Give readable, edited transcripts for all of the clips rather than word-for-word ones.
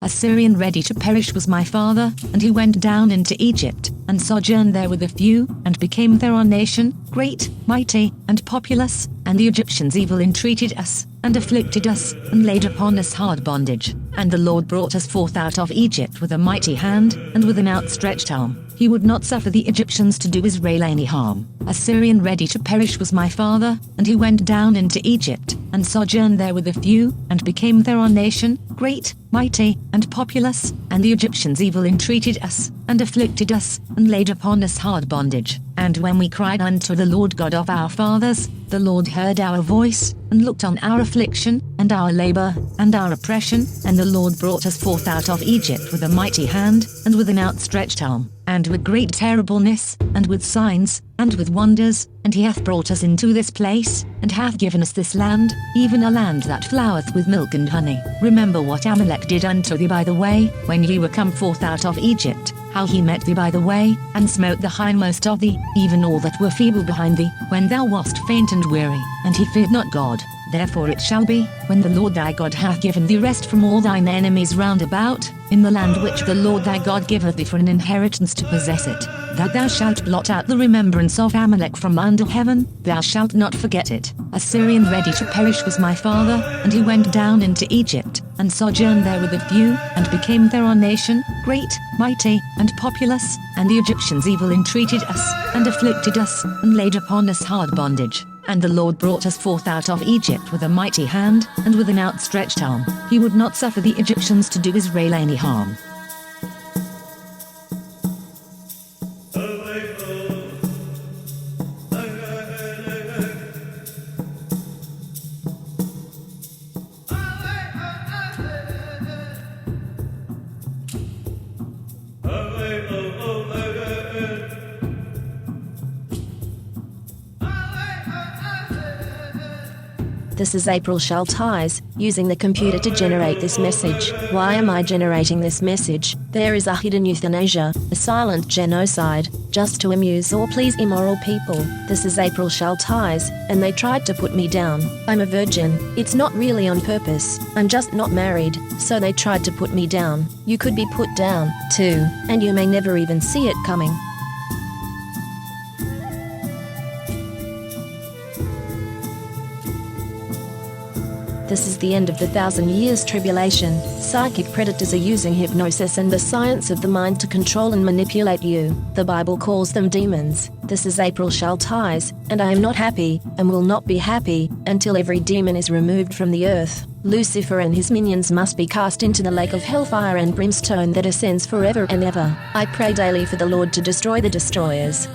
A Syrian ready to perish was my father, and he went down into Egypt, and sojourned there with a few, and became there our nation, great, mighty, and populous, and the Egyptians evil entreated us, and afflicted us, and laid upon us hard bondage. And the Lord brought us forth out of Egypt with a mighty hand, and with an outstretched arm. He would not suffer the Egyptians to do Israel any harm. A Syrian ready to perish was my father, and he went down into Egypt, and sojourned there with a few, and became there our nation, great, mighty, and populous, and the Egyptians evil entreated us, and afflicted us, and laid upon us hard bondage. And when we cried unto the Lord God of our fathers, the Lord heard our voice, and looked on our affliction, and our labor, and our oppression, and the Lord brought us forth out of Egypt with a mighty hand, and with an outstretched arm, and with great terribleness, and with signs, and with wonders, and he hath brought us into this place, and hath given us this land, even a land that floweth with milk and honey. Remember what Amalek did unto thee by the way, when ye were come forth out of Egypt, how he met thee by the way, and smote the hindmost of thee, even all that were feeble behind thee, when thou wast faint and weary, and he feared not God. Therefore it shall be, when the Lord thy God hath given thee rest from all thine enemies round about, in the land which the Lord thy God giveth thee for an inheritance to possess it, that thou shalt blot out the remembrance of Amalek from under heaven, thou shalt not forget it. A Syrian ready to perish was my father, and he went down into Egypt, and sojourned there with a few, and became there our nation, great, mighty, and populous, and the Egyptians evil entreated us, and afflicted us, and laid upon us hard bondage. And the Lord brought us forth out of Egypt with a mighty hand, and with an outstretched arm. He would not suffer the Egyptians to do Israel any harm. This is April Schulthies, using the computer to generate this message. Why am I generating this message? There is a hidden euthanasia, a silent genocide, just to amuse or please immoral people. This is April Schulthies, and they tried to put me down. I'm a virgin. It's not really on purpose. I'm just not married, so they tried to put me down. You could be put down, too, and you may never even see it coming. This is the end of the 1,000 years tribulation. Psychic predators are using hypnosis and the science of the mind to control and manipulate you. The Bible calls them demons. This is April Schulthies, and I am not happy, and will not be happy, until every demon is removed from the earth. Lucifer and his minions must be cast into the lake of hellfire and brimstone that ascends forever and ever. I pray daily for the Lord to destroy the destroyers.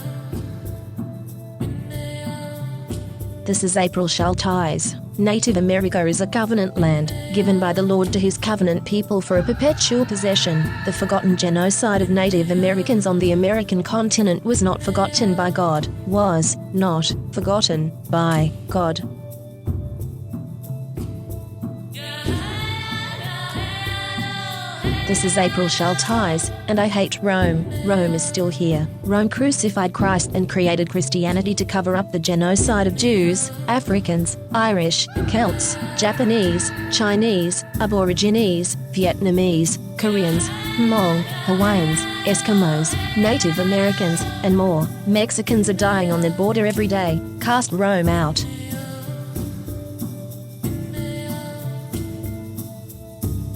This is April Schulthies. Native America is a covenant land, given by the Lord to his covenant people for a perpetual possession. The forgotten genocide of Native Americans on the American continent was not forgotten by God, was not forgotten by God. This is April Schulthies, and I hate Rome. Rome is still here. Rome crucified Christ and created Christianity to cover up the genocide of Jews, Africans, Irish, Celts, Japanese, Chinese, Aborigines, Vietnamese, Koreans, Hmong, Hawaiians, Eskimos, Native Americans, and more. Mexicans are dying on the border every day. Cast Rome out.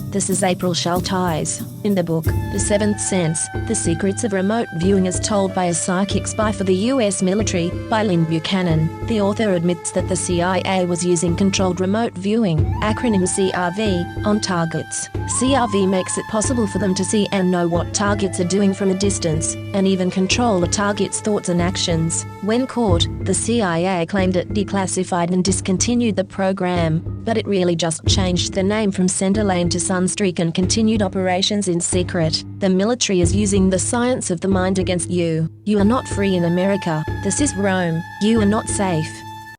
This is April Schulthies. In the book, The Seventh Sense, The Secrets of Remote Viewing as Told by a Psychic Spy for the U.S. Military, by Lynn Buchanan, the author admits that the CIA was using controlled remote viewing, acronym CRV, on targets. CRV makes it possible for them to see and know what targets are doing from a distance, and even control a target's thoughts and actions. When caught, the CIA claimed it declassified and discontinued the program, but it really just changed the name from Center Lane to Sunstreak and continued operations in secret. The military is using the science of the mind against you. You are not free in America. This is Rome. You are not safe.